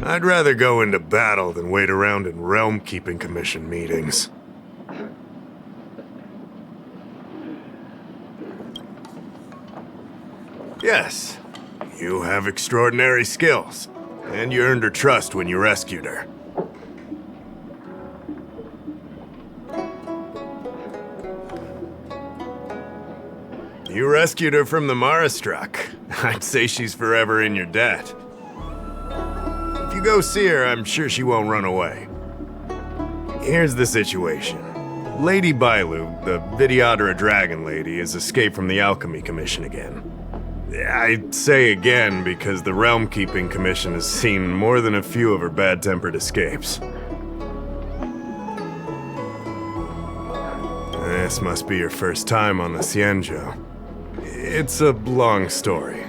I'd rather go into battle than wait around in Realm-Keeping Commission meetings. Yes, you have extraordinary skills, and you earned her trust when you rescued her. You rescued her from the Marastruck. I'd say she's forever in your debt. If you go see her, I'm sure she won't run away. Here's the situation. Lady Bailu, the Videodora Dragon Lady, has escaped from the Alchemy Commission again. I say again because the Realm-Keeping Commission has seen more than a few of her bad-tempered escapes. This must be your first time on the Xianzhou. It's a long story.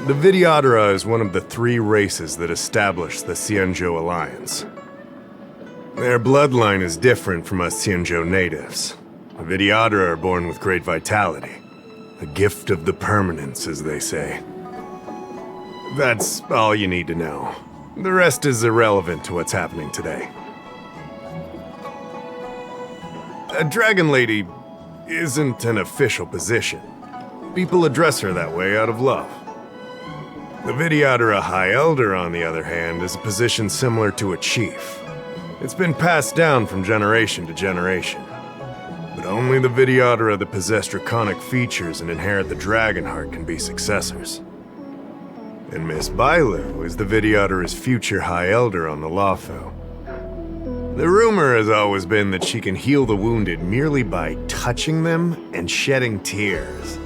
The Videodora is one of the 3 races that established the Xianzhou Alliance. Their bloodline is different from us Xianzhou natives. The Videodora are born with great vitality. A gift of the permanence, as they say. That's all you need to know. The rest is irrelevant to what's happening today. A Dragon Lady isn't an official position. People address her that way out of love. The Videodora High Elder, on the other hand, is a position similar to a chief. It's been passed down from generation to generation. But only the Videodora that possess draconic features and inherit the dragon heart can be successors. And Miss Bailu is the Videodora's future High Elder on the Lawfo. The rumor has always been that she can heal the wounded merely by touching them and shedding tears.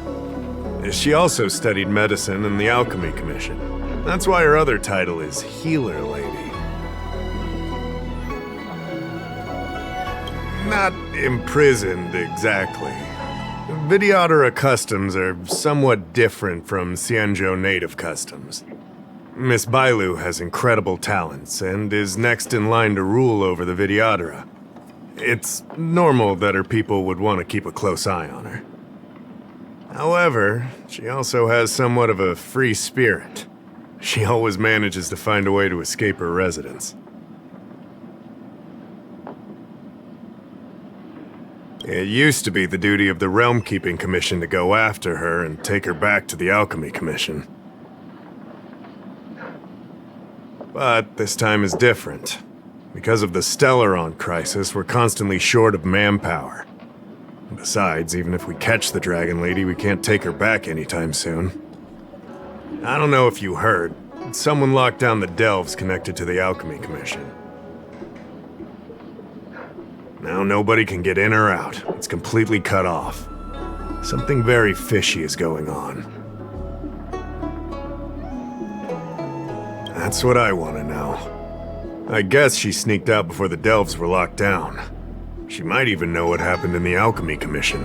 She also studied medicine in the Alchemy Commission. That's why her other title is Healer Lady. Not imprisoned, exactly. Videodora customs are somewhat different from Xianzhou native customs. Miss Bailu has incredible talents and is next in line to rule over the Videodora. It's normal that her people would want to keep a close eye on her. However, she also has somewhat of a free spirit. She always manages to find a way to escape her residence. It used to be the duty of the Realm-Keeping Commission to go after her and take her back to the Alchemy Commission. But this time is different. Because of the Stellaron crisis, we're constantly short of manpower. Besides, even if we catch the Dragon Lady, we can't take her back anytime soon. I don't know if you heard, but someone locked down the delves connected to the Alchemy Commission. Now nobody can get in or out. It's completely cut off. Something very fishy is going on. That's what I want to know. I guess she sneaked out before the delves were locked down. She might even know what happened in the Alchemy Commission.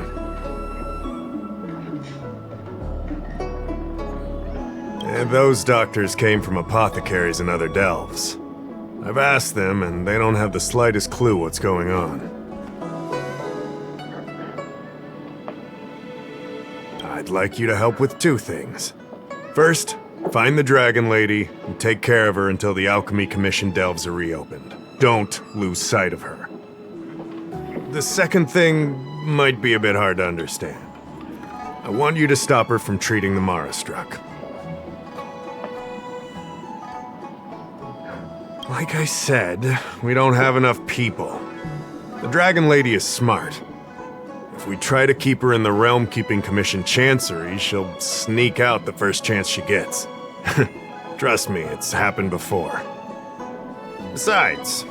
And those doctors came from apothecaries and other delves. I've asked them, and they don't have the slightest clue what's going on. I'd like you to help with 2 things. First, find the Dragon Lady and take care of her until the Alchemy Commission delves are reopened. Don't lose sight of her. The second thing might be a bit hard to understand. I I want you to stop her from treating the Mara struck. Like I said, we don't have enough people. The Dragon Lady is smart. If we try to keep her in the Realm Keeping Commission Chancery, she'll sneak out the first chance she gets. Trust me, it's happened before. Besides,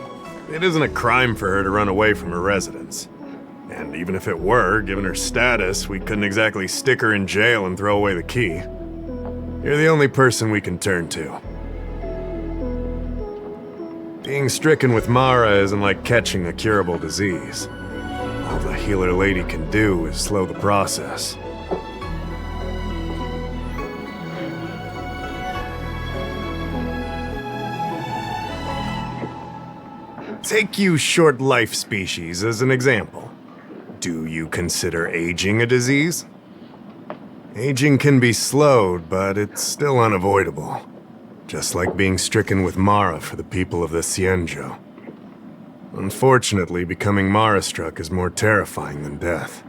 it isn't a crime for her to run away from her residence. And even if it were, given her status, we couldn't exactly stick her in jail and throw away the key. You're the only person we can turn to. Being stricken with Mara isn't like catching a curable disease. All the healer lady can do is slow the process. Take you short life species as an example. Do you consider aging a disease? Aging can be slowed, but it's still unavoidable. Just like being stricken with Mara for the people of the Xianzhou. Unfortunately, becoming Mara-struck is more terrifying than death.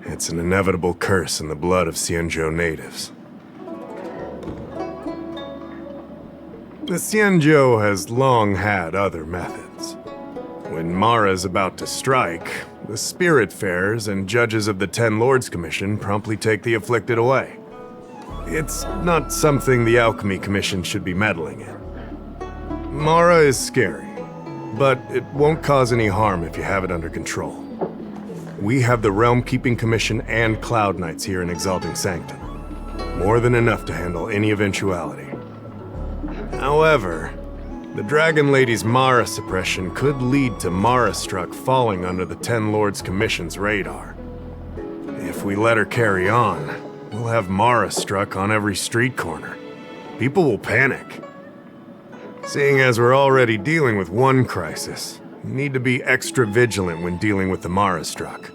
It's an inevitable curse in the blood of Xianzhou natives. The Xianzhou has long had other methods. When Mara is about to strike, the Spiritfarers and judges of the Ten Lords Commission promptly take the afflicted away. It's not something the Alchemy Commission should be meddling in. Mara is scary, but it won't cause any harm if you have it under control. We have the Realm Keeping Commission and Cloud Knights here in Exalting Sanctum. More than enough to handle any eventuality. However, the Dragon Lady's Mara suppression could lead to Mara-struck falling under the Ten Lords Commission's radar. If we let her carry on, we'll have Mara-struck on every street corner. People will panic. Seeing as we're already dealing with one crisis, we need to be extra vigilant when dealing with the Mara-struck.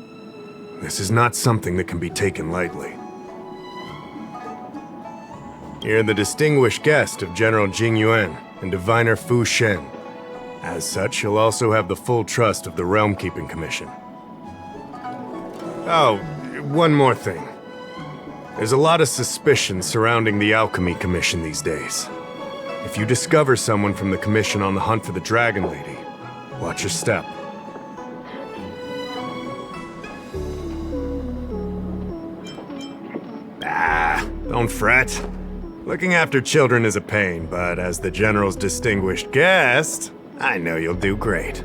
This is not something that can be taken lightly. You're the distinguished guest of General Jing Yuan and Diviner Fu Shen. As such, you'll also have the full trust of the Realm Keeping Commission. Oh, one more thing. There's a lot of suspicion surrounding the Alchemy Commission these days. If you discover someone from the Commission on the hunt for the Dragon Lady, watch your step. Don't fret. Looking after children is a pain, but as the General's distinguished guest, I know you'll do great.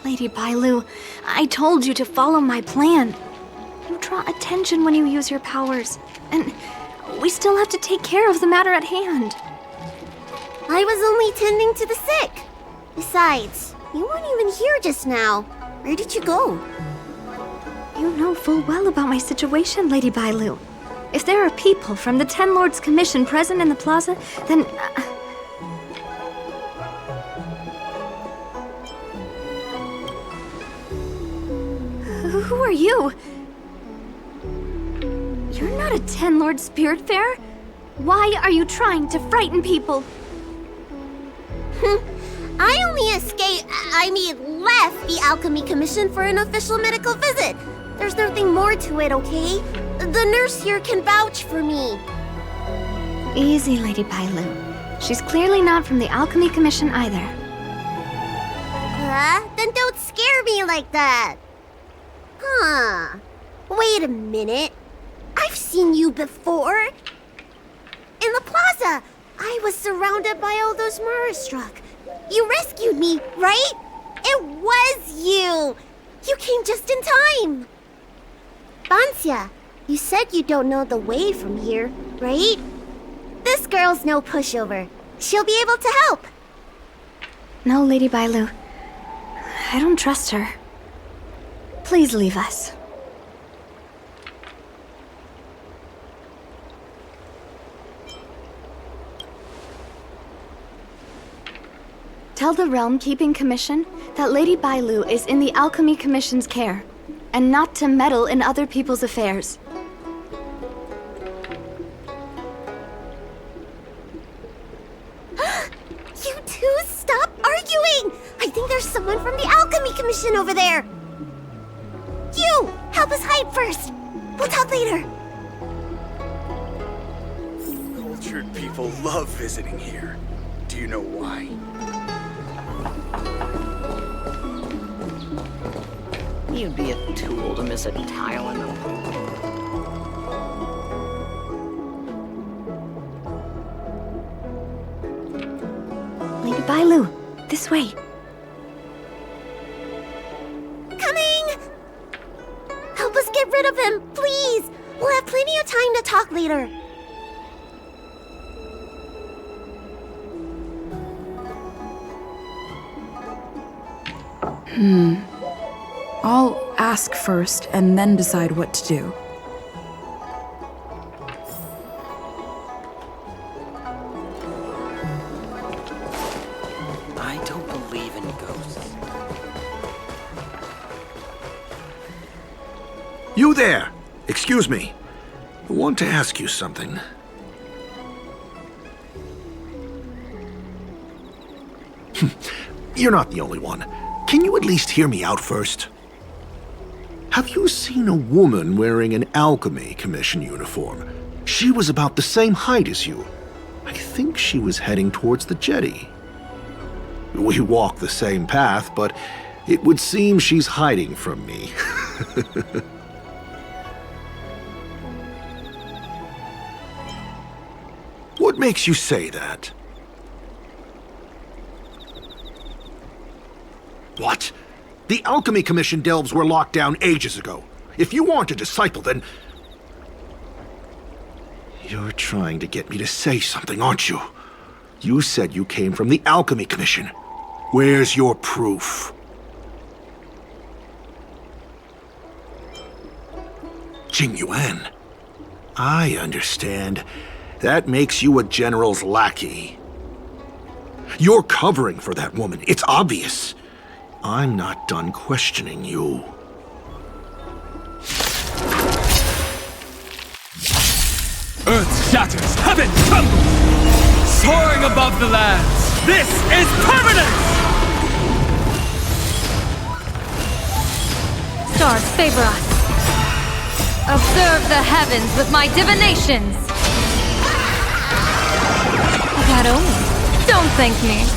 Lady Bailu, I told you to follow my plan. You draw attention when you use your powers, and we still have to take care of the matter at hand. I was only tending to the sick. Besides, you weren't even here just now. Where did you go? You know full well about my situation, Lady Bailu. If there are people from the Ten Lords Commission present in the plaza, then... Who are you? You're not a Ten Lord Spiritfarer. Why are you trying to frighten people? I only left the Alchemy Commission for an official medical visit. There's nothing more to it, okay? The nurse here can vouch for me. Easy, Lady Bailu. She's clearly not from the Alchemy Commission either. Then don't scare me like that. Huh. Wait a minute. I've seen you before. In the plaza, I was surrounded by all those Mara-struck. You rescued me, right? It was you. You came just in time. Bansia, you said you don't know the way from here, right? This girl's no pushover. She'll be able to help. No, Lady Bailu. I don't trust her. Please leave us. Tell the Realm Keeping Commission that Lady Bailu is in the Alchemy Commission's care, and not to meddle in other people's affairs. You two, stop arguing! I think there's someone from the Alchemy Commission over there! You! Help us hide first! We'll talk later! Cultured people love visiting here. Do you know why? You'd be a tool to miss a tile in the Lady Bailu, this way. Coming! Help us get rid of him, please! We'll have plenty of time to talk later. I'll ask first and then decide what to do. I don't believe in ghosts. You there! Excuse me. I want to ask you something. You're not the only one. Can you at least hear me out first? Have you seen a woman wearing an Alchemy Commission uniform? She was about the same height as you. I think she was heading towards the jetty. We walk the same path, but it would seem she's hiding from me. What makes you say that? What? The Alchemy Commission delves were locked down ages ago. If you aren't a disciple, then... You're trying to get me to say something, aren't you? You said you came from the Alchemy Commission. Where's your proof? Jingyuan. I understand. That makes you a general's lackey. You're covering for that woman. It's obvious. I'm not done questioning you. Earth shatters, heaven trembles! Soaring above the lands, this is permanence! Stars favor us. Observe the heavens with my divinations. That only. Don't thank me.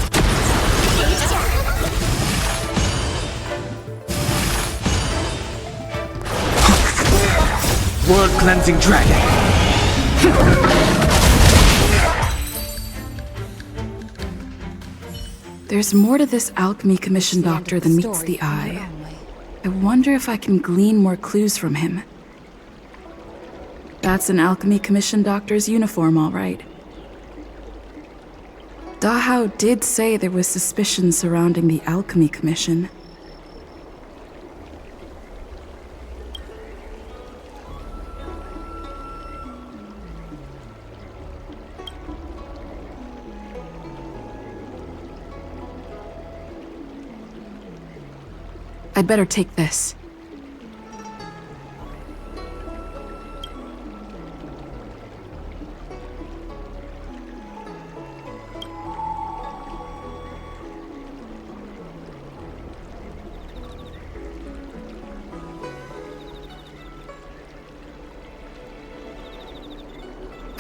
World-cleansing dragon. There's more to this Alchemy Commission doctor than meets the eye. I wonder if I can glean more clues from him. That's an Alchemy Commission doctor's uniform, all right. Dahao did say there was suspicion surrounding the Alchemy Commission. I'd better take this.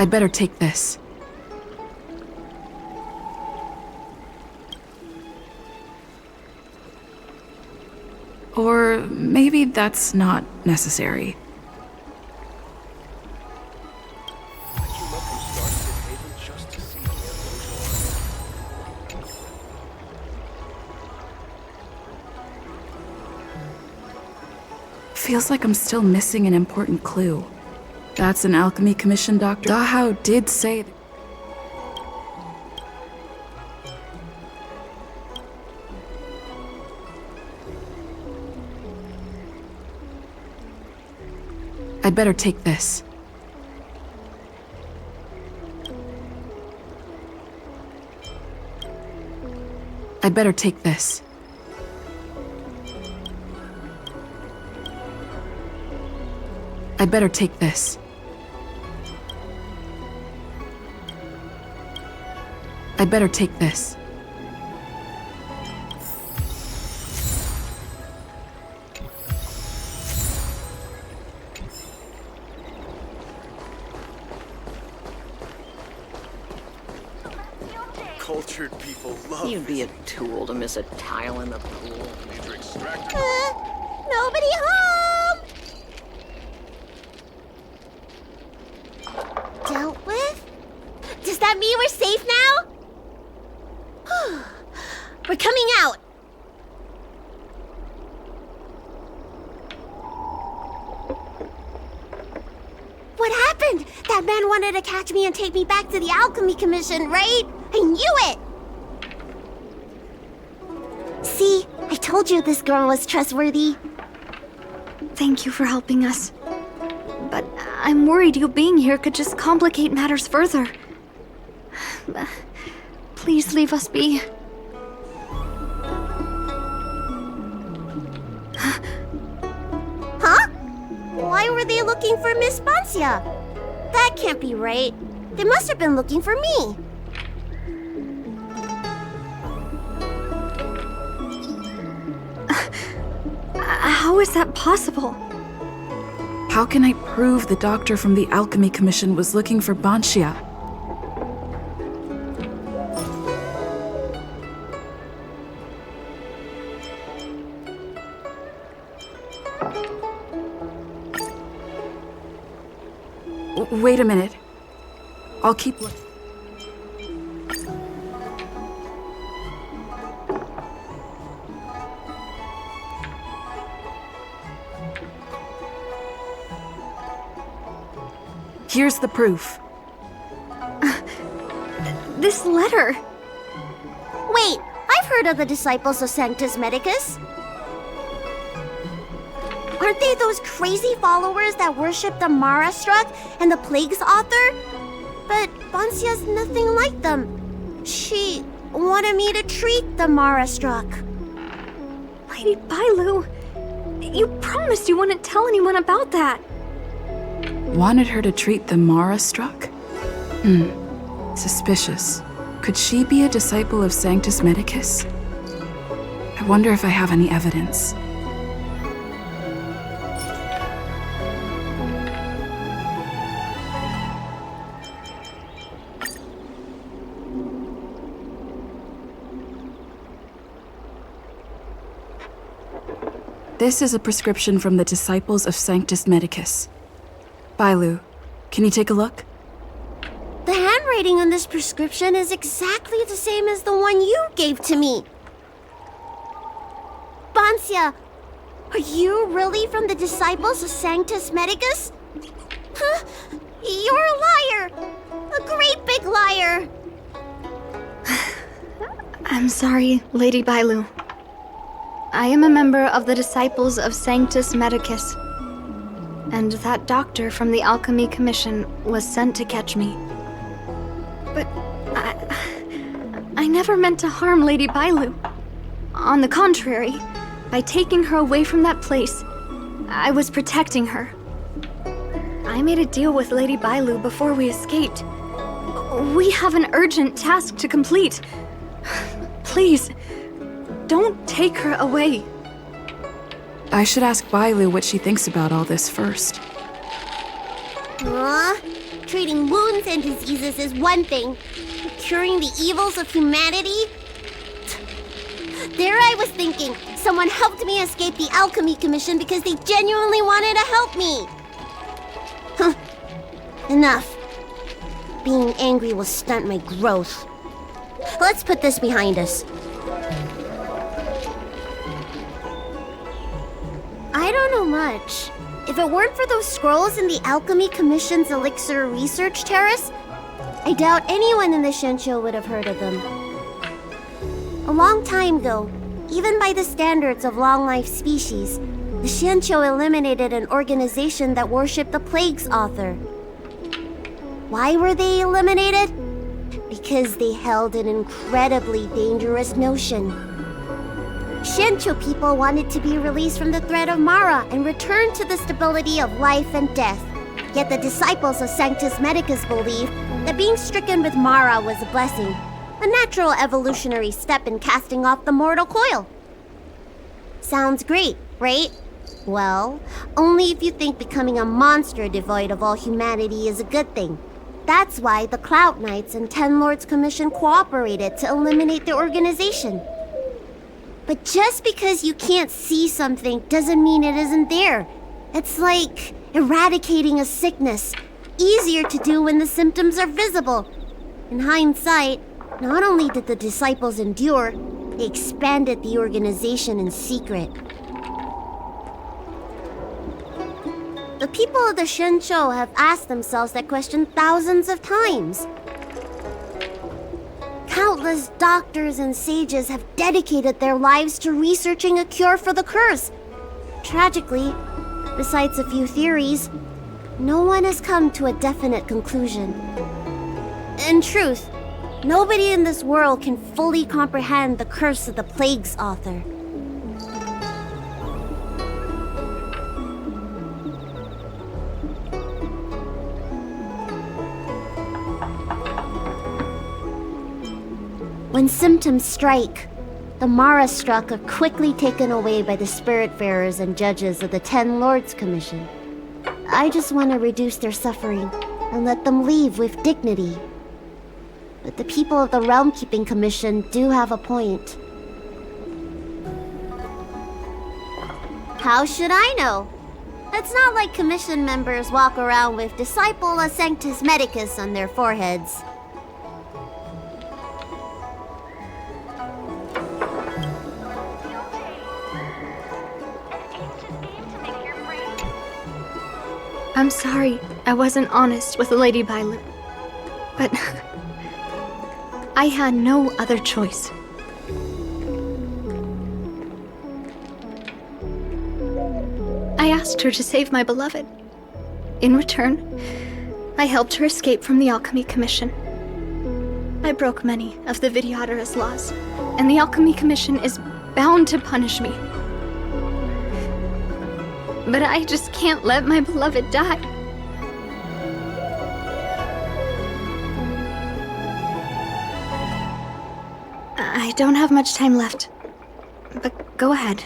I'd better take this. Or maybe that's not necessary. Feels like I'm still missing an important clue. That's an Alchemy Commission doctor. Dahao did say... I'd better take this. I'd better take this. I'd better take this. I'd better take this. Cultured people love You'd be a tool to miss a tile in the pool. Nobody home! Dealt with? Does that mean we're safe now? We're coming out! What happened? That man wanted to catch me and take me back to the Alchemy Commission, right? I knew it! See? I told you this girl was trustworthy. Thank you for helping us. But I'm worried you being here could just complicate matters further. Please leave us be. Huh? Why were they looking for Miss Bancia? That can't be right. They must have been looking for me. How is that possible? How can I prove the doctor from the Alchemy Commission was looking for Bancia? Wait a minute. I'll keep looking. Here's the proof. This letter. Wait, I've heard of the disciples of Sanctus Medicus. Aren't they those crazy followers that worship the Mara Struck and the Plague's author? But Bancia's nothing like them. She wanted me to treat the Mara Struck. Lady Bailu, you promised you wouldn't tell anyone about that. Wanted her to treat the Mara Struck? Suspicious. Could she be a disciple of Sanctus Medicus? I wonder if I have any evidence. This is a prescription from the disciples of Sanctus Medicus. Bailu, can you take a look? The handwriting on this prescription is exactly the same as the one you gave to me. Bancia, are you really from the disciples of Sanctus Medicus? Huh? You're a liar! A great big liar! I'm sorry, Lady Bailu. I am a member of the Disciples of Sanctus Medicus. And that doctor from the Alchemy Commission was sent to catch me. But I never meant to harm Lady Bailu. On the contrary, by taking her away from that place, I was protecting her. I made a deal with Lady Bailu before we escaped. We have an urgent task to complete. Please, don't take her away. I should ask Bailu what she thinks about all this first. Treating wounds and diseases is one thing. Curing the evils of humanity? There I was thinking, someone helped me escape the Alchemy Commission because they genuinely wanted to help me. Enough. Being angry will stunt my growth. Let's put this behind us. I don't know much. If it weren't for those scrolls in the Alchemy Commission's Elixir Research Terrace, I doubt anyone in the Shensho would have heard of them. A long time ago, even by the standards of long-life species, the Xianqiu eliminated an organization that worshipped the Plague's author. Why were they eliminated? Because they held an incredibly dangerous notion. Xianqiu people wanted to be released from the threat of Mara and return to the stability of life and death. Yet the disciples of Sanctus Medicus believed that being stricken with Mara was a blessing, a natural evolutionary step in casting off the mortal coil. Sounds great, right? Well, only if you think becoming a monster devoid of all humanity is a good thing. That's why the Cloud Knights and Ten Lords Commission cooperated to eliminate the organization. But just because you can't see something doesn't mean it isn't there. It's like eradicating a sickness. Easier to do when the symptoms are visible. In hindsight, not only did the disciples endure, they expanded the organization in secret. The people of the Xianqiu have asked themselves that question thousands of times. Countless doctors and sages have dedicated their lives to researching a cure for the curse. Tragically, besides a few theories, no one has come to a definite conclusion. In truth, nobody in this world can fully comprehend the curse of the Plague's author. When symptoms strike, the Mara struck are quickly taken away by the Spiritfarers and judges of the Ten Lords Commission. I just want to reduce their suffering and let them leave with dignity. But the people of the Realm Keeping Commission do have a point. How should I know? It's not like Commission members walk around with Disciple of Sanctus Medicus on their foreheads. I'm sorry I wasn't honest with Lady Bailu, but I had no other choice. I asked her to save my beloved. In return, I helped her escape from the Alchemy Commission. I broke many of the Videodara's laws, and the Alchemy Commission is bound to punish me. But I just can't let my beloved die. I don't have much time left, but go ahead.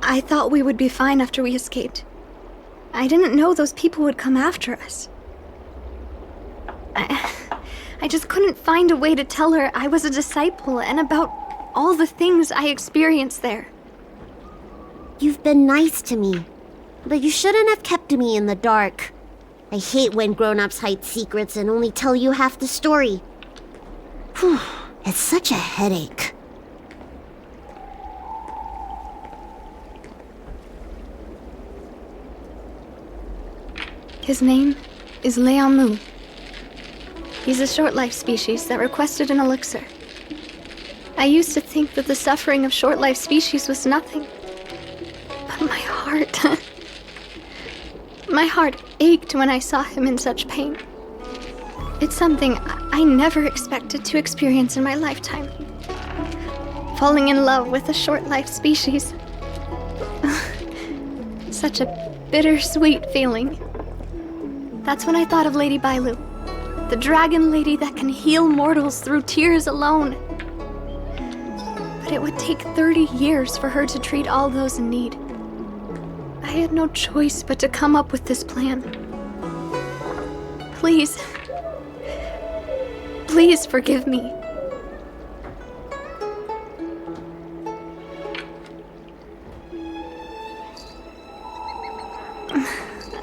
I thought we would be fine after we escaped. I didn't know those people would come after us. I just couldn't find a way to tell her I was a disciple and about all the things I experienced there. You've been nice to me, but you shouldn't have kept me in the dark. I hate when grown-ups hide secrets and only tell you half the story. Whew, it's such a headache. His name is Leamu. He's a short-life species that requested an elixir. I used to think that the suffering of short-life species was nothing. But my heart ached when I saw him in such pain. It's something I never expected to experience in my lifetime. Falling in love with a short-life species. Such a bittersweet feeling. That's when I thought of Lady Bailu, the dragon lady that can heal mortals through tears alone. But it would take 30 years for her to treat all those in need. I had no choice but to come up with this plan. Please forgive me.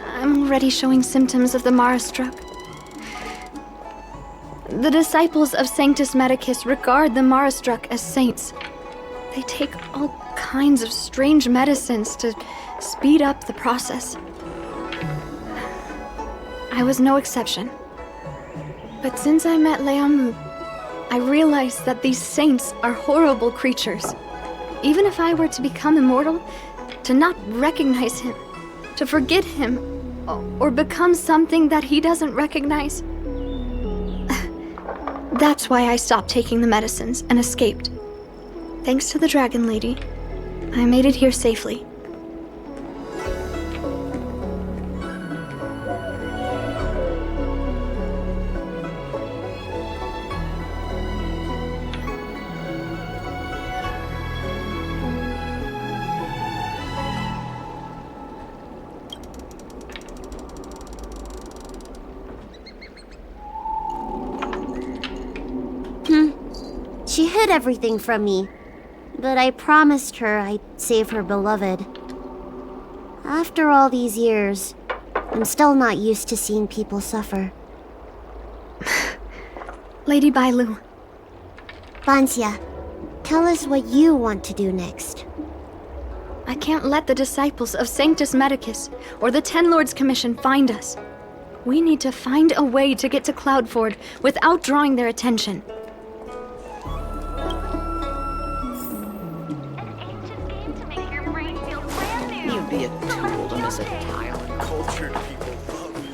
I'm already showing symptoms of the Mara struck. The disciples of Sanctus Medicus regard the Mara struck as saints. They take all kinds of strange medicines to speed up the process. I was no exception. But since I met Leamu, I realized that these saints are horrible creatures. Even if I were to become immortal, to not recognize him, to forget him, or become something that he doesn't recognize. That's why I stopped taking the medicines and escaped. Thanks to the Dragon Lady, I made it here safely. She hid everything from me, but I promised her I'd save her beloved. After all these years, I'm still not used to seeing people suffer. Lady Bailu. Bansia, tell us what you want to do next. I can't let the disciples of Sanctus Medicus or the Ten Lords Commission find us. We need to find a way to get to Cloudford without drawing their attention. You'd be a tool to miss a tile. Cultured people love it.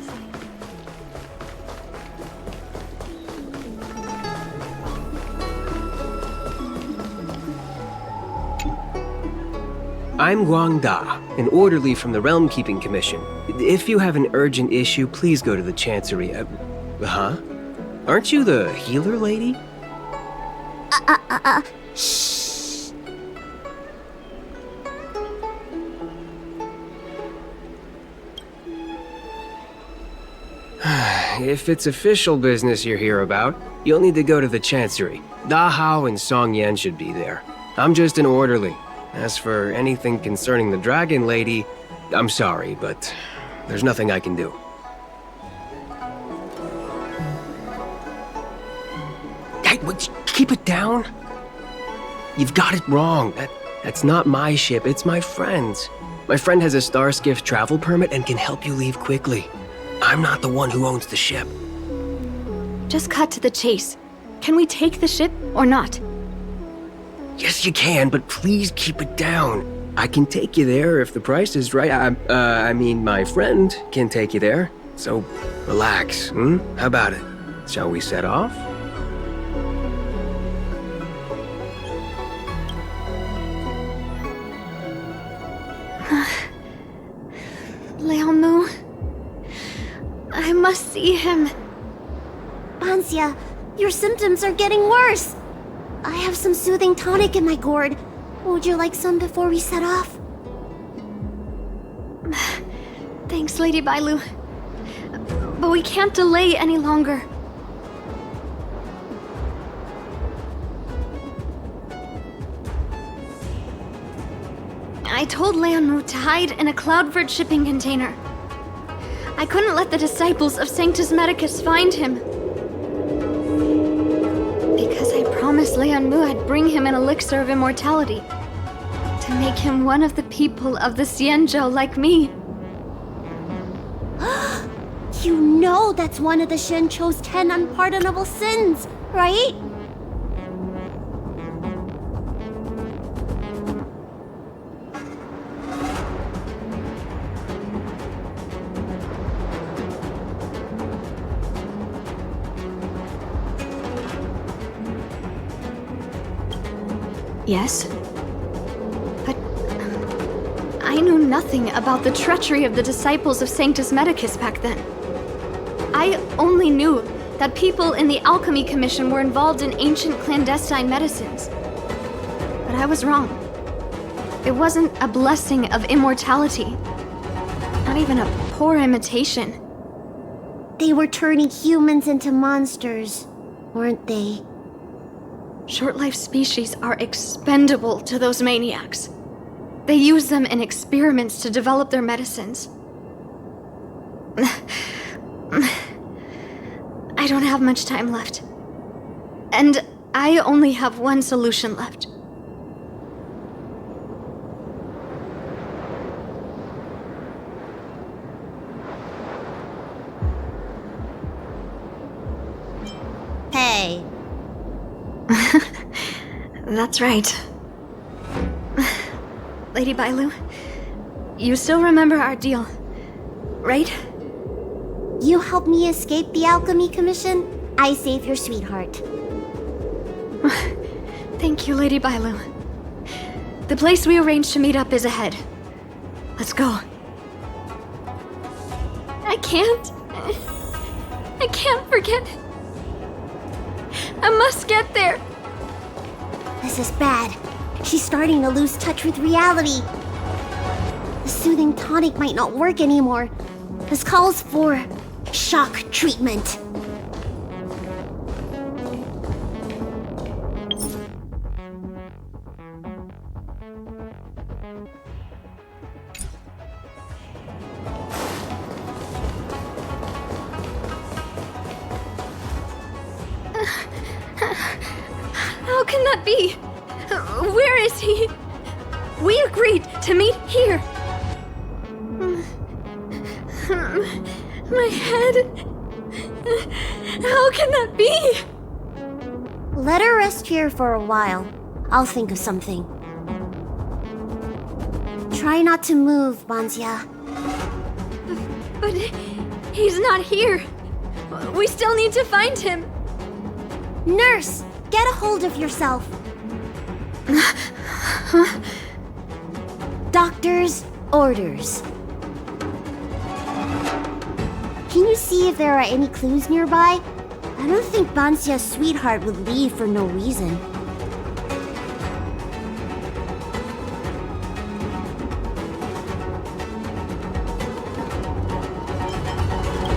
I'm Guang Da, an orderly from the Realm Keeping Commission. If you have an urgent issue, please go to the Chancery. Huh? Aren't you the healer lady? Shh. If it's official business you're here about, you'll need to go to the Chancery. Da Hao and Song Yan should be there. I'm just an orderly. As for anything concerning the Dragon Lady, I'm sorry, but there's nothing I can do. Hey, keep it down. You've got it wrong. That's not my ship, it's my friend's. My friend has a Starskiff travel permit and can help you leave quickly. I'm not the one who owns the ship. Just cut to the chase. Can we take the ship or not? Yes, you can, but please keep it down. I can take you there if the price is right. I mean, my friend can take you there. So, relax, hmm? How about it? Shall we set off? Leomu. I must see him. Bansia, your symptoms are getting worse. I have some soothing tonic in my gourd. Would you like some before we set off? Thanks, Lady Bailu. But we can't delay any longer. I told Leonmu to hide in a Cloudford shipping container. I couldn't let the disciples of Sanctus Medicus find him. Because I promised Leonmu I'd bring him an elixir of immortality. To make him one of the people of the Xianzhou like me. You know that's one of the Shenchou's 10 unpardonable sins, right? Yes. But I knew nothing about the treachery of the disciples of Sanctus Medicus back then. I only knew that people in the Alchemy Commission were involved in ancient clandestine medicines. But I was wrong. It wasn't a blessing of immortality. Not even a poor imitation. They were turning humans into monsters, weren't they? Short-life species are expendable to those maniacs. They use them in experiments to develop their medicines. I don't have much time left. And I only have one solution left. Hey. That's right. Lady Bailu, you still remember our deal, right? You helped me escape the Alchemy Commission, I save your sweetheart. Thank you, Lady Bailu. The place we arranged to meet up is ahead. Let's go. I can't forget. I must get there. This is bad. She's starting to lose touch with reality. The soothing tonic might not work anymore. This calls for shock treatment. How can that be? Where is he? We agreed to meet here. My head. How can that be? Let her rest here for a while. I'll think of something. Try not to move, Banzia. But he's not here. We still need to find him. Nurse, get a hold of yourself. Doctor's orders. Can you see if there are any clues nearby? I don't think Banzia's sweetheart would leave for no reason.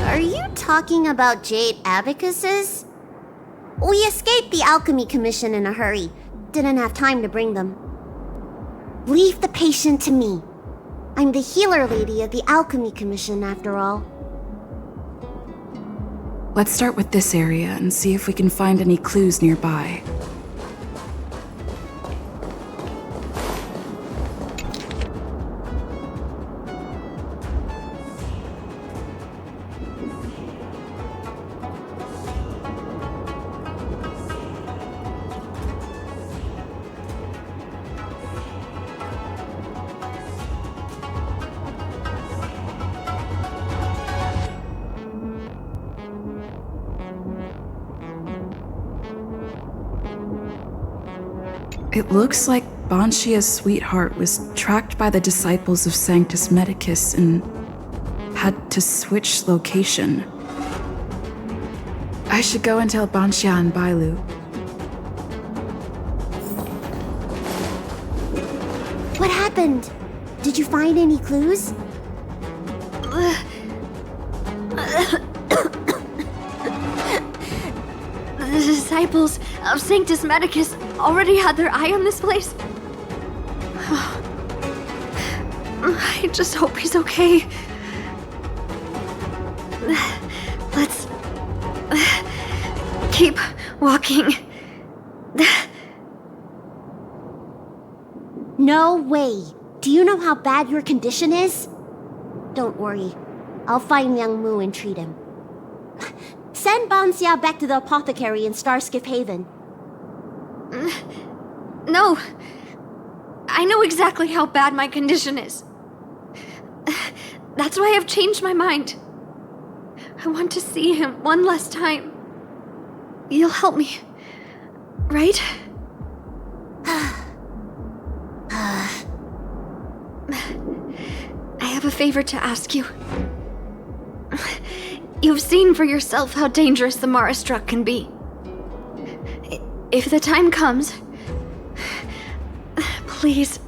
Are you talking about jade abacuses? We escaped the Alchemy Commission in a hurry. Didn't have time to bring them. Leave the patient to me. I'm the healer lady of the Alchemy Commission, after all. Let's start with this area and see if we can find any clues nearby. It looks like Banshia's sweetheart was tracked by the disciples of Sanctus Medicus and had to switch location. I should go and tell Banshia and Bailu. What happened? Did you find any clues? The disciples of Sanctus Medicus already had their eye on this place. I just hope he's okay. Let's keep walking. No way. Do you know how bad your condition is? Don't worry. I'll find Young Mu and treat him. Send Banzia back to the apothecary in Starskiff Haven. No. I know exactly how bad my condition is. That's why I've changed my mind. I want to see him one last time. You'll help me, right? I have a favor to ask you. You've seen for yourself how dangerous the Mara Struck can be. If the time comes, please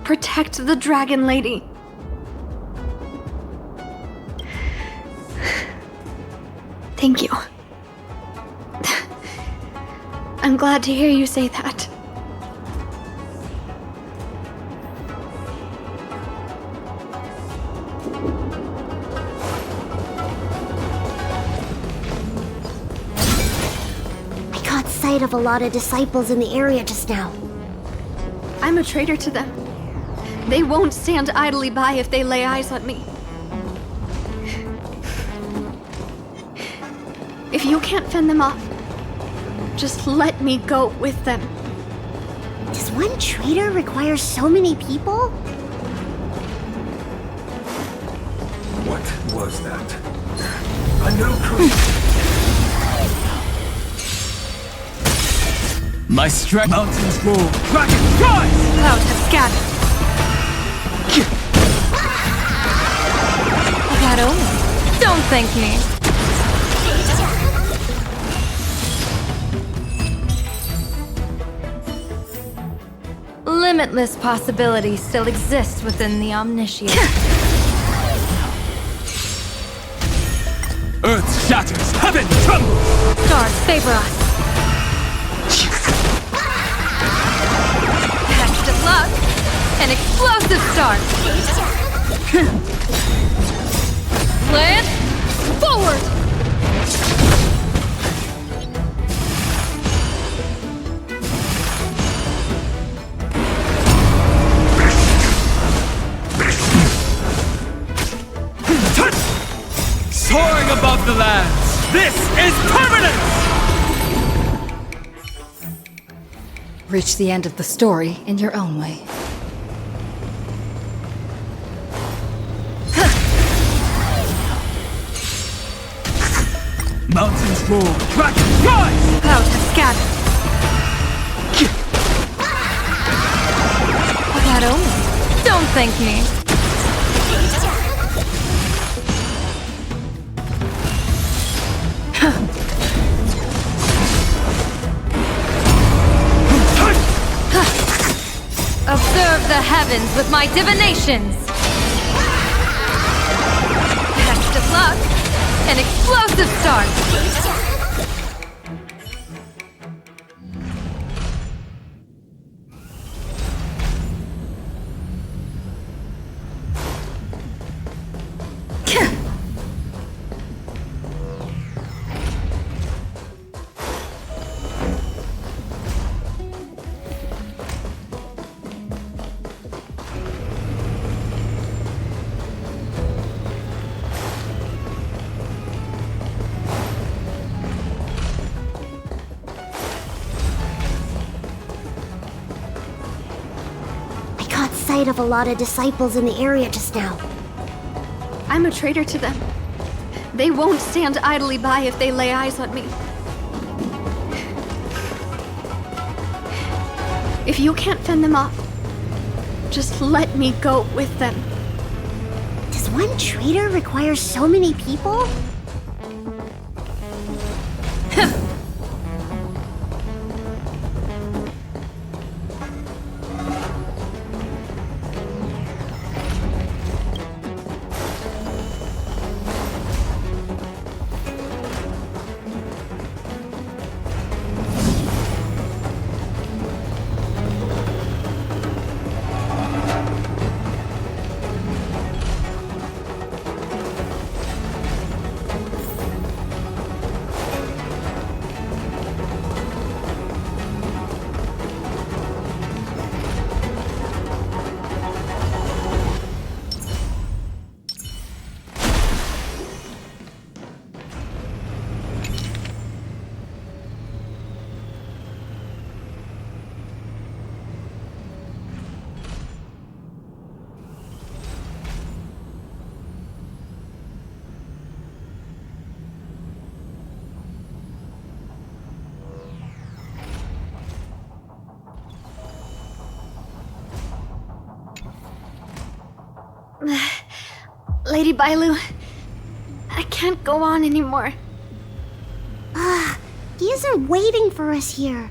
protect the Dragon Lady. Thank you. I'm glad to hear you say that. Of a lot of disciples in the area just now. I'm a traitor to them. They won't stand idly by if they lay eyes on me. If you can't fend them off, just let me go with them. Does one traitor require so many people? What was that? A new creature. My strength mountains roll, dragon rise! Clouds have scattered. That only. Don't thank me. Limitless possibilities still exist within the omniscient. Earth shatters, heaven trembles! Stars favor us. Test of luck. An explosive start. Land. Forward. Soaring above the lands, this is permanence! Reach the end of the story in your own way. Mountains roll, dragon rise! Clouds have scattered. That only. Don't thank me. Observe the heavens with my divinations! Test of luck! An explosive start! Sight of a lot of disciples in the area just now. I'm a traitor to them. They won't stand idly by if they lay eyes on me. If you can't fend them off, just let me go with them. Does one traitor require so many people? Lady Bailu, I can't go on anymore. He isn't waiting for us here.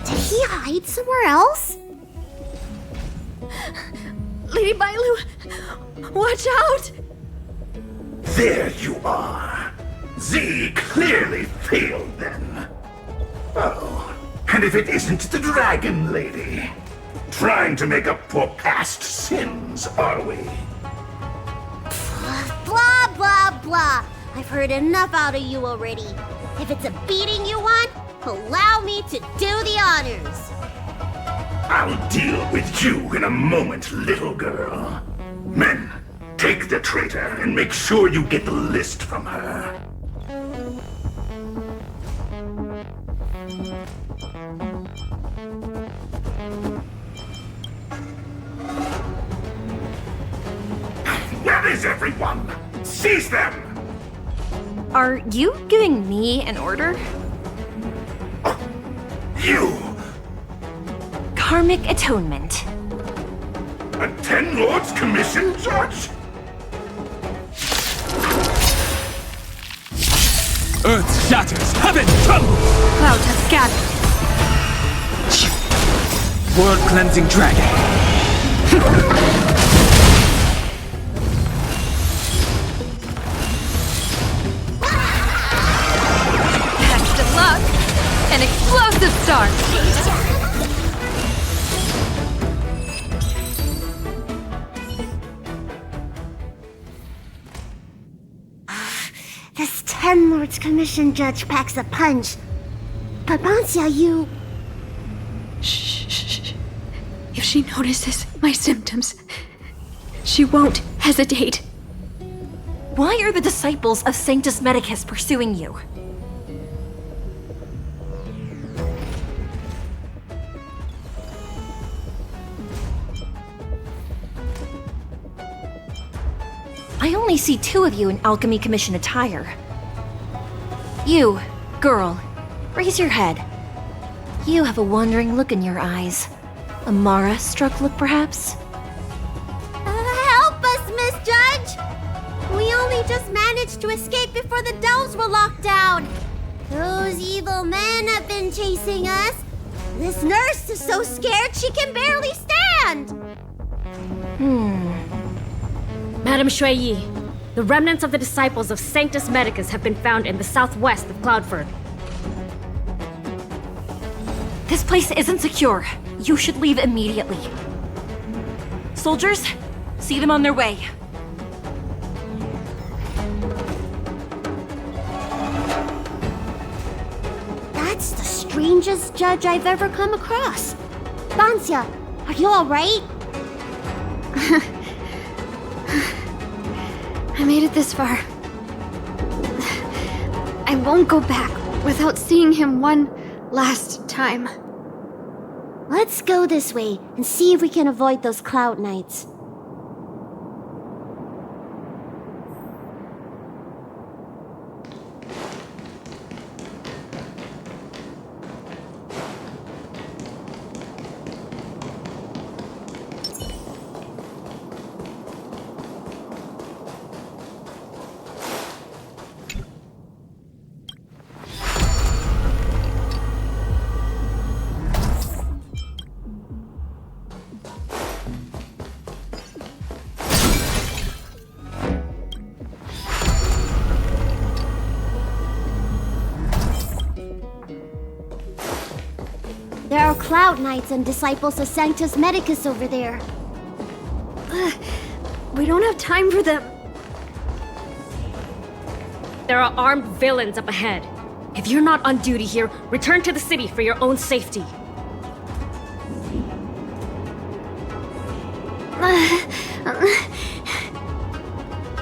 Did he hide somewhere else? Lady Bailu, watch out! There you are. Z clearly failed then. Oh, and if it isn't the Dragon Lady. Trying to make up for past sins, are we? Blah, blah, blah. I've heard enough out of you already. If it's a beating you want, allow me to do the honors. I'll deal with you in a moment, little girl. Men, take the traitor and make sure you get the list from her. Where is everyone? Seize them! Are you giving me an order? You! Karmic atonement. A Ten Lords Commission judge? Earth shatters, heaven trembles! Clouds have gathered. World-cleansing dragon. Extra luck. An explosive start. This Ten Lords Commission judge packs a punch. But Bansya, you... Shh. If she notices my symptoms, she won't hesitate. Why are the disciples of Sanctus Medicus pursuing you? I only see 2 of you in Alchemy Commission attire. You, girl, raise your head. You have a wondering look in your eyes. A Mara-struck look, perhaps? Help us, Miss Judge! We only just managed to escape before the delves were locked down. Those evil men have been chasing us. This nurse is so scared she can barely stand. Madame Shui, the remnants of the disciples of Sanctus Medicus have been found in the southwest of Cloudford. This place isn't secure. You should leave immediately. Soldiers, see them on their way. That's the strangest judge I've ever come across. Bansya, are you alright? I made it this far. I won't go back without seeing him one last time. Let's go this way and see if we can avoid those cloud knights. There are Cloud Knights and Disciples of Sanctus Medicus over there. We don't have time for them. There are armed villains up ahead. If you're not on duty here, return to the city for your own safety.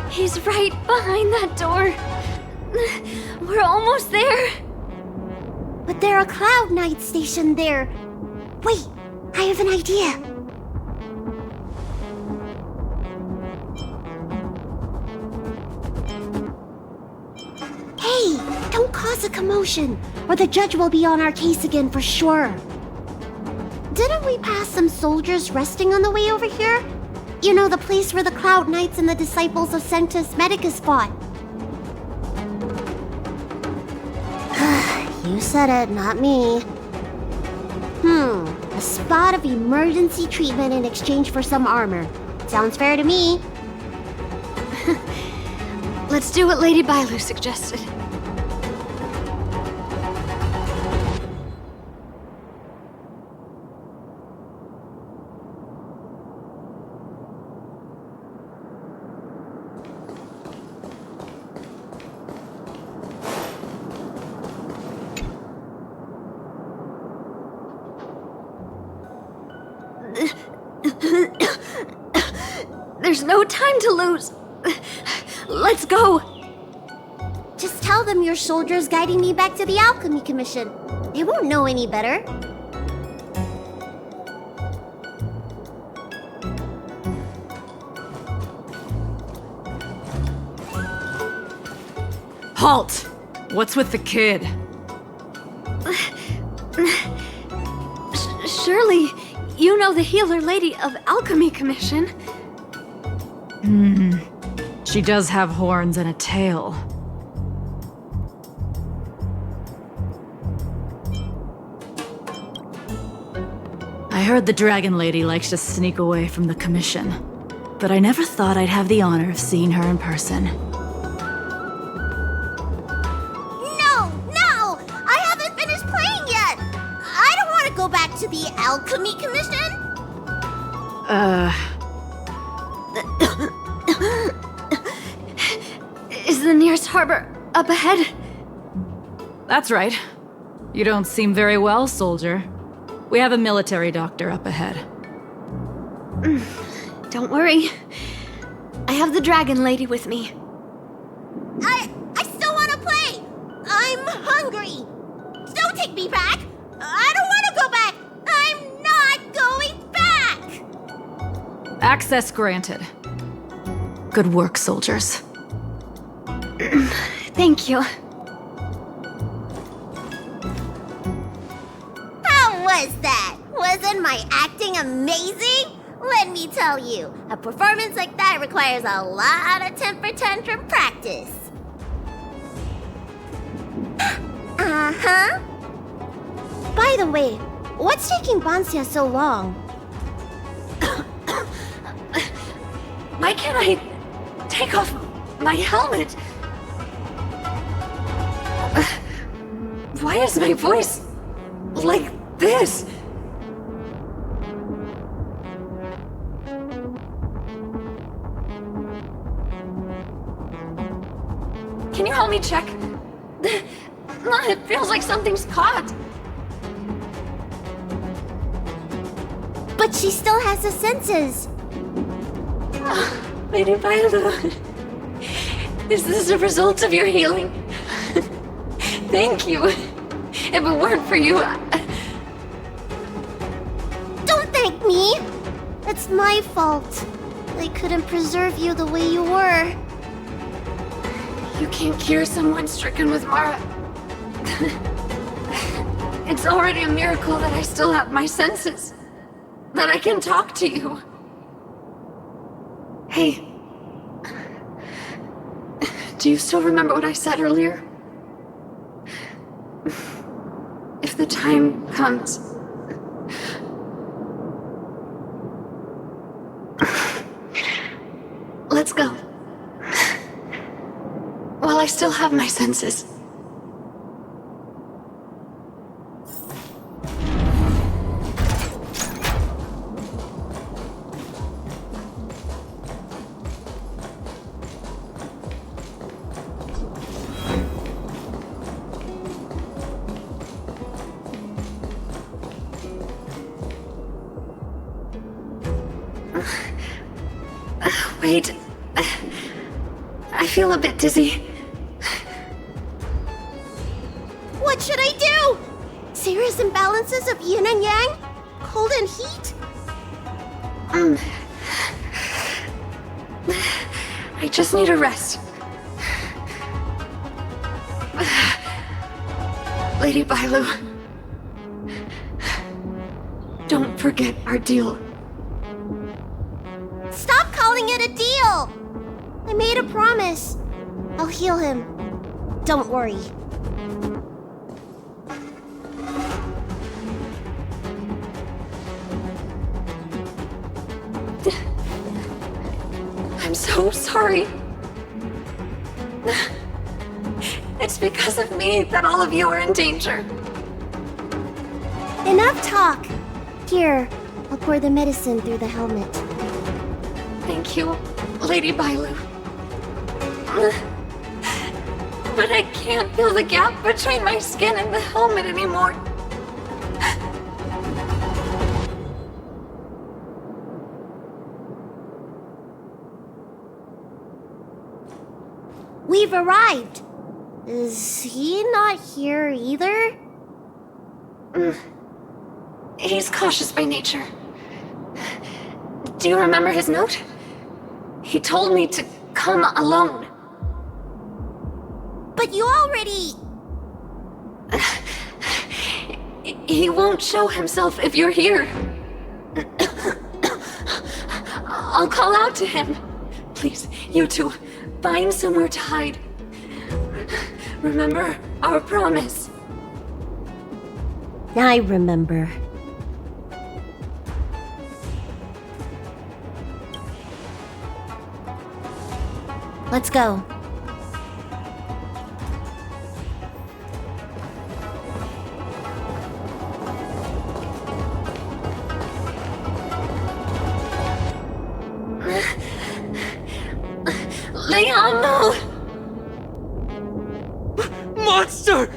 He's right behind that door. We're almost there. But there are Cloud Knights stationed there. Wait, I have an idea. Hey, don't cause a commotion, or the judge will be on our case again for sure. Didn't we pass some soldiers resting on the way over here? You know, the place where the Cloud Knights and the Disciples of Sanctus Medicus fought. You said it, not me. A spot of emergency treatment in exchange for some armor. Sounds fair to me. Let's do what Lady Bailu suggested. There's no time to lose. Let's go. Just tell them your soldiers guiding me back to the Alchemy Commission. They won't know any better. Halt! What's with the kid? Surely, you know the healer lady of Alchemy Commission. She does have horns and a tail. I heard the Dragon Lady likes to sneak away from the Commission, but I never thought I'd have the honor of seeing her in person. No! I haven't finished playing yet! I don't want to go back to the Alchemy Commission! Is the nearest harbor up ahead? That's right. You don't seem very well, soldier. We have a military doctor up ahead. Don't worry. I have the Dragon Lady with me. I still want to play! I'm hungry! Don't take me back! I don't want to go back! I'm not going back! Access granted. Good work, soldiers. Thank you. How was that? Wasn't my acting amazing? Let me tell you, a performance like that requires a lot of temper tantrum practice. Uh-huh. By the way, what's taking Bansia so long? Why can't I take off my helmet? Why is my voice like this? Can you help me check? It feels like something's caught. But she still has the senses. Lady Bailu, is this a result of your healing? Thank you. If it weren't for you, Don't thank me. It's my fault. I couldn't preserve you the way you were. You can't cure someone stricken with Mara. It's already a miracle that I still have my senses. That I can talk to you. Hey. Do you still remember what I said earlier? If the time comes... Let's go. While I still have my senses. Wait. I feel a bit dizzy. What should I do? Serious imbalances of yin and yang? Cold and heat? I just need a rest. Lady Bailu, don't forget our deal. Stop calling it a deal! I made a promise. I'll heal him. Don't worry. I'm so sorry. It's because of me that all of you are in danger. Enough talk. Here, I'll pour the medicine through the helmet. Thank you, Lady Bailu. But I can't feel the gap between my skin and the helmet anymore. We've arrived. Is he not here either? He's cautious by nature. Do you remember his note? He told me to come alone. But you already... He won't show himself if you're here. I'll call out to him. Please, you two, find somewhere to hide. Remember our promise. I remember. Let's go. Leon, no! Monster!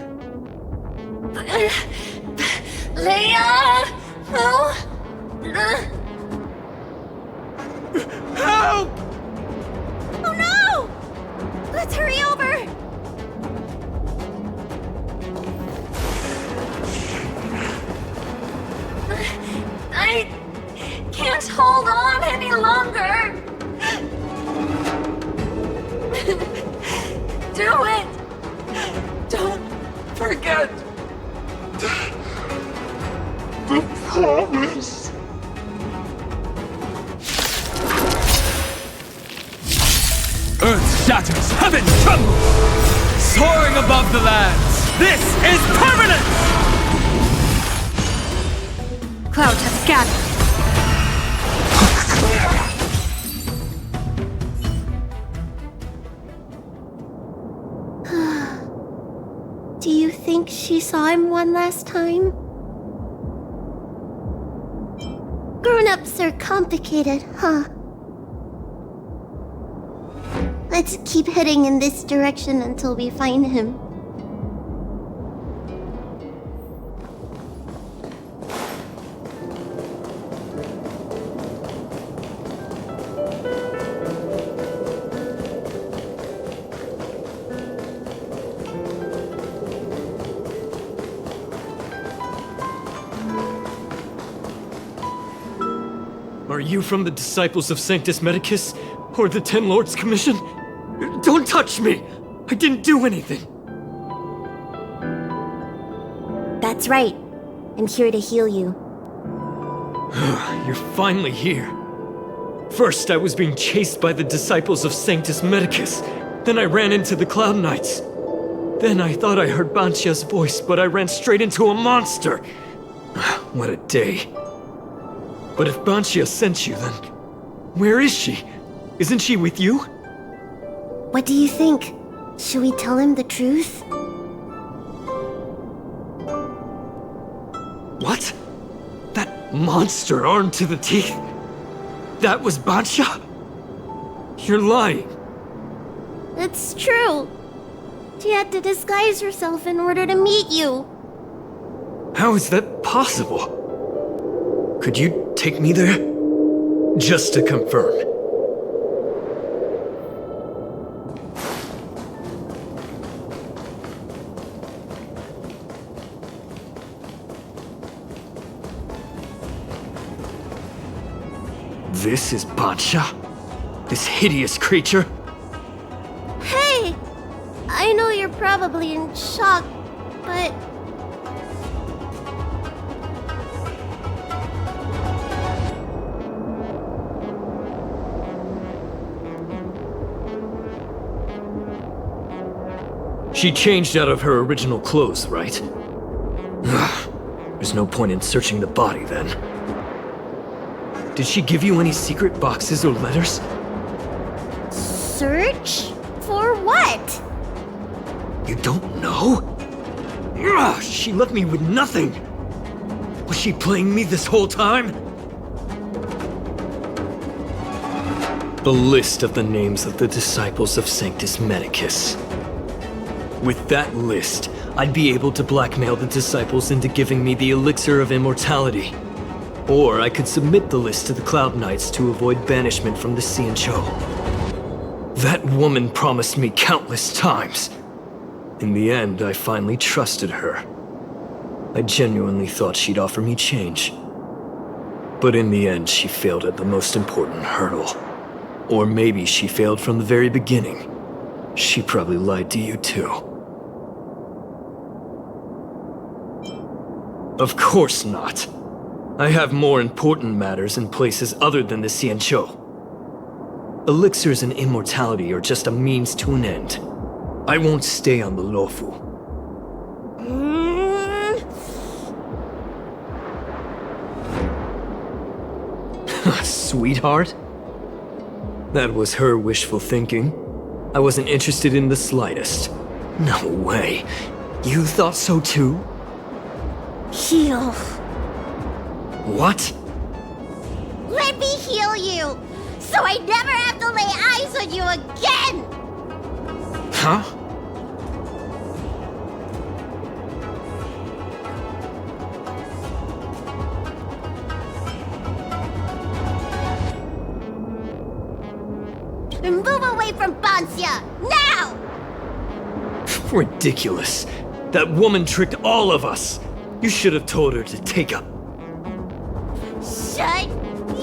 Leon! No! Help! Oh no! Let's hurry over! I can't hold on any longer! Do it! Don't forget the promise. Earth shatters, heaven trembles! Soaring above the lands, this is permanent! Clouds have scattered. Do you think she saw him one last time? Grown-ups are complicated, huh? Let's keep heading in this direction until we find him. Are you from the Disciples of Sanctus Medicus? Or the Ten Lords Commission? Don't touch me! I didn't do anything! That's right. I'm here to heal you. You're finally here. First, I was being chased by the Disciples of Sanctus Medicus. Then I ran into the Cloud Knights. Then I thought I heard Banshia's voice, but I ran straight into a monster. What a day. But if Banshia sent you, then where is she? Isn't she with you? What do you think? Should we tell him the truth? What? That monster armed to the teeth? That was Banshia? You're lying. It's true. She had to disguise herself in order to meet you. How is that possible? Could you take me there? Just to confirm. This is Bansha? This hideous creature? Hey! I know you're probably in shock, but... She changed out of her original clothes, right? There's no point in searching the body, then. Did she give you any secret boxes or letters? Search? For what? You don't know? She left me with nothing! Was she playing me this whole time? The list of the names of the Disciples of Sanctus Medicus. With that list, I'd be able to blackmail the Disciples into giving me the Elixir of Immortality. Or I could submit the list to the Cloud Knights to avoid banishment from the Xianzhou. That woman promised me countless times. In the end, I finally trusted her. I genuinely thought she'd offer me change. But in the end, she failed at the most important hurdle. Or maybe she failed from the very beginning. She probably lied to you too. Of course not. I have more important matters in places other than the Xianzhou. Elixirs and immortality are just a means to an end. I won't stay on the Luofu. Sweetheart? That was her wishful thinking. I wasn't interested in the slightest. No way. You thought so too? Heal. What? Let me heal you, so I never have to lay eyes on you again! Huh? Then move away from Bansia, now! Ridiculous. That woman tricked all of us. You should have told her to take up. Shut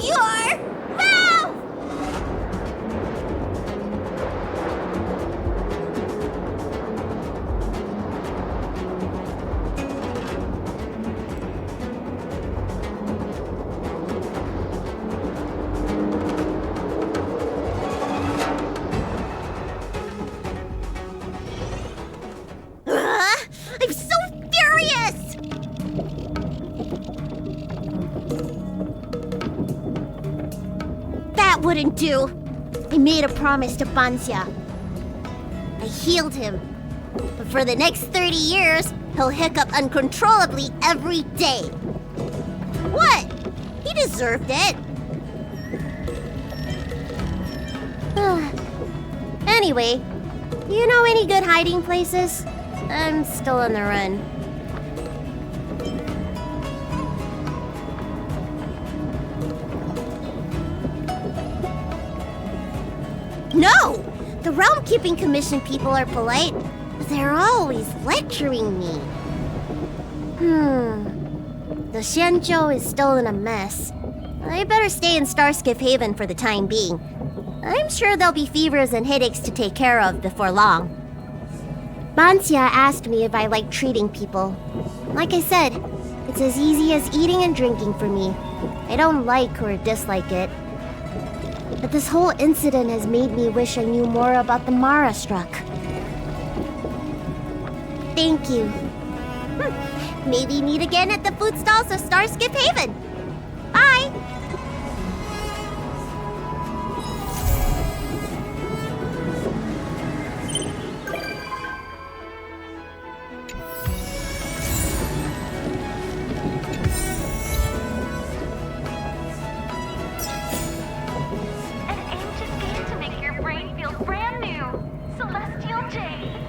your mouth! I'm so furious! That wouldn't do. I made a promise to Bansia. I healed him. But for the next 30 years, he'll hiccup uncontrollably every day. What? He deserved it. Anyway, you know any good hiding places? I'm still on the run. No! The Realm Keeping Commission people are polite, but they're always lecturing me. The Xianzhou is still in a mess. I better stay in Starskiff Haven for the time being. I'm sure there'll be fevers and headaches to take care of before long. Bansia asked me if I like treating people. Like I said, it's as easy as eating and drinking for me. I don't like or dislike it. But this whole incident has made me wish I knew more about the Mara struck. Thank you. Maybe meet again at the food stalls of Starskiff Haven. Bye! An ancient game to make your brain feel brand new. Celestial Jade.